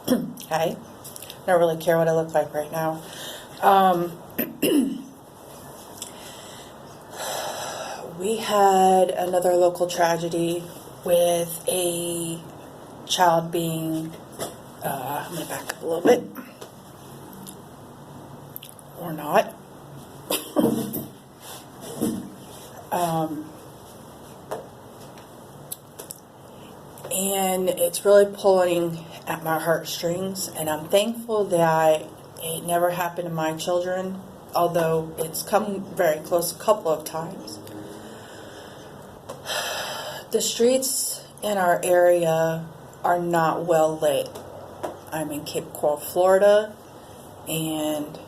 Hi. I don't really care what I look like right now. We had another local tragedy with a child being, I'm going to back up a little bit, or not. And it's really pulling at my heartstrings, and I'm thankful that it never happened to my children, although it's come very close a couple of times. The streets in our area are not well lit. I'm in Cape Coral, Florida, and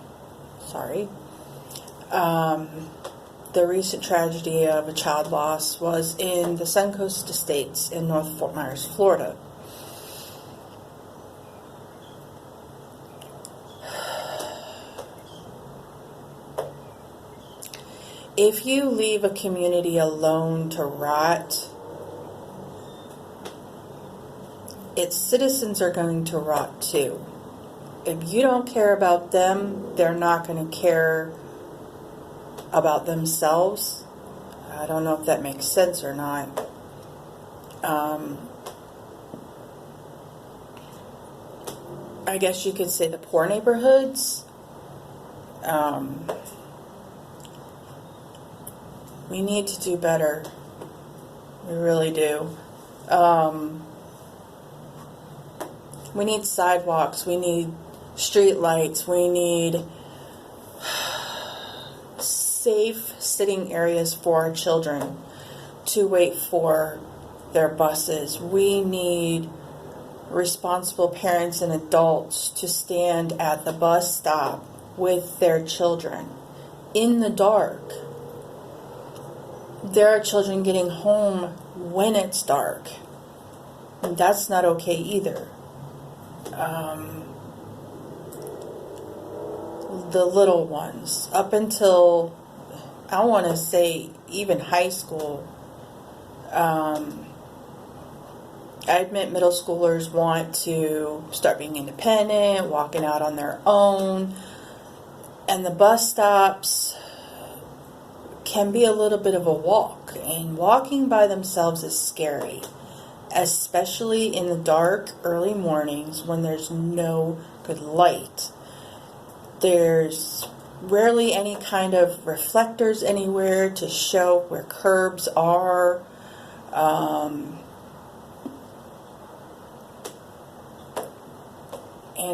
the recent tragedy of a child loss was in the Suncoast Estates in North Fort Myers, Florida. If you leave a community alone to rot, its citizens are going to rot too. If you don't care about them, they're not going to care about themselves. I don't know if that makes sense or not. I guess you could say the poor neighborhoods. We need to do better. We really do. We need sidewalks. We need street lights. We need safe sitting areas for our children to wait for their buses. We need responsible parents and adults to stand at the bus stop with their children in the dark. There are children getting home when it's dark, and that's not okay either. The little ones, up until, I want to say, even high school. I admit middle schoolers want to start being independent, walking out on their own, and the bus stops can be a little bit of a walk, and walking by themselves is scary, especially in the dark early mornings when there's no good light. There's rarely any kind of reflectors anywhere to show where curbs are. And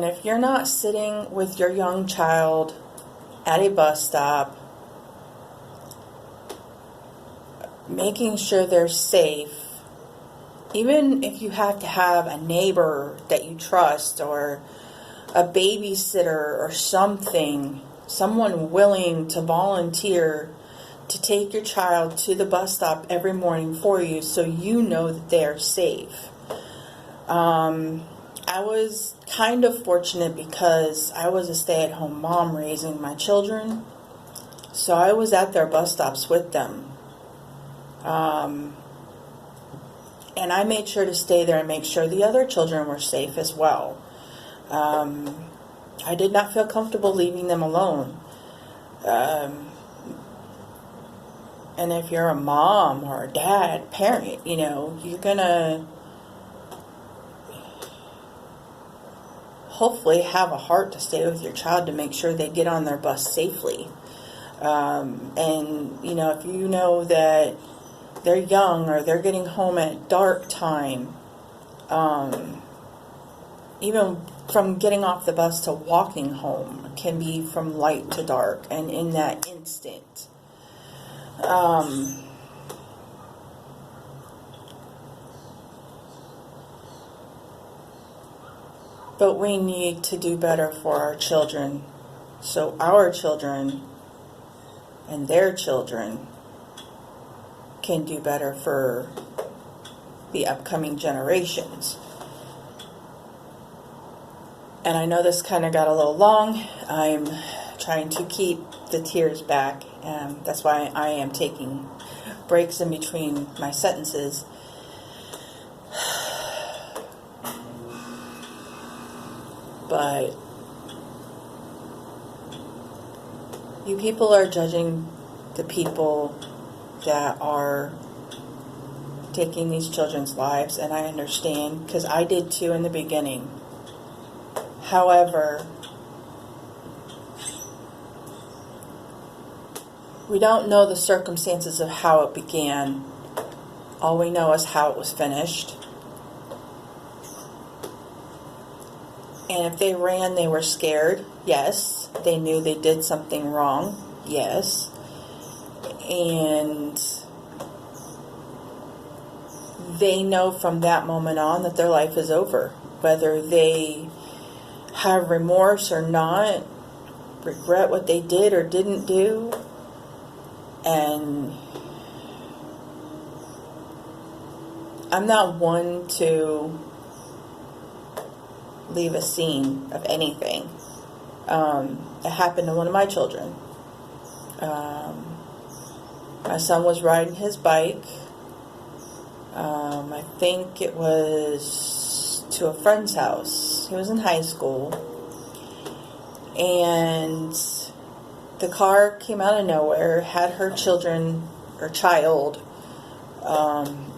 if you're not sitting with your young child at a bus stop, making sure they're safe, even if you have to have a neighbor that you trust or a babysitter or something, someone willing to volunteer to take your child to the bus stop every morning for you so you know that they are safe. I was kind of fortunate because I was a stay-at-home mom raising my children, so I was at their bus stops with them. And I made sure to stay there and make sure the other children were safe as well. I did not feel comfortable leaving them alone. And if you're a mom or a dad, parent, you're gonna hopefully have a heart to stay with your child to make sure they get on their bus safely. And, if you know that they're young or they're getting home at dark time, even from getting off the bus to walking home can be from light to dark and in that instant. But we need to do better for our children, so our children and their children can do better for the upcoming generations. And I know this kind of got a little long. I'm trying to keep the tears back, and that's why I am taking breaks in between my sentences. but you people are judging the people that are taking these children's lives, and I understand, because I did too in the beginning. However, we don't know the circumstances of how it began. All we know is how it was finished. And if they ran, they were scared. Yes. They knew they did something wrong. Yes. And they know from that moment on that their life is over. Whether they have remorse or not, regret what they did or didn't do. And I'm not one to leave a scene of anything. It happened to one of my children. My son was riding his bike. I think it was to a friend's house. He was in high school. And the car came out of nowhere, had her child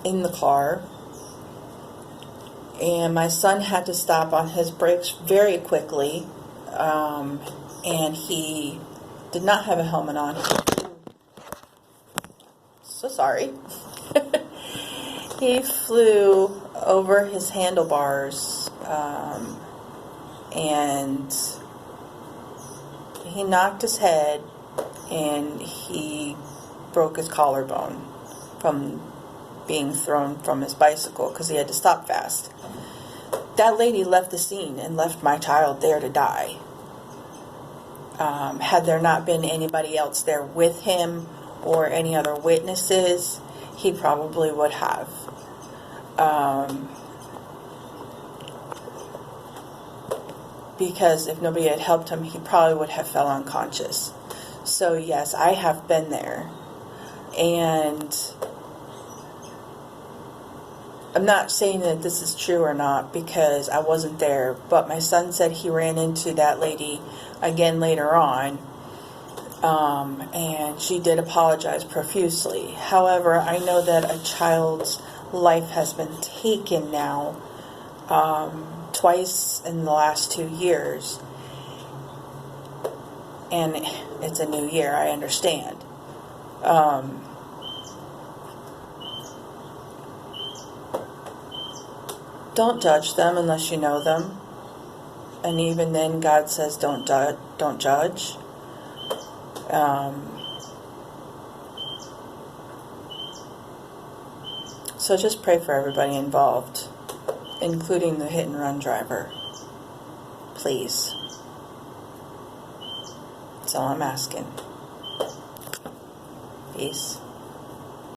in the car. And my son had to stop on his brakes very quickly. And he did not have a helmet on. So sorry. He flew over his handlebars, and he knocked his head, and he broke his collarbone from being thrown from his bicycle because he had to stop fast. That lady left the scene and left my child there to die. Had there not been anybody else there with him or any other witnesses, he probably would have. Because if nobody had helped him, he probably would have fell unconscious. So yes, I have been there. And I'm not saying that this is true or not because I wasn't there, but my son said he ran into that lady again later on, and she did apologize profusely. However, I know that a child's life has been taken now twice in the last 2 years, and it's a new year, I understand. Don't judge them unless you know them. And even then, God says don't judge. So just pray for everybody involved, including the hit and run driver. Please. That's all I'm asking. Peace.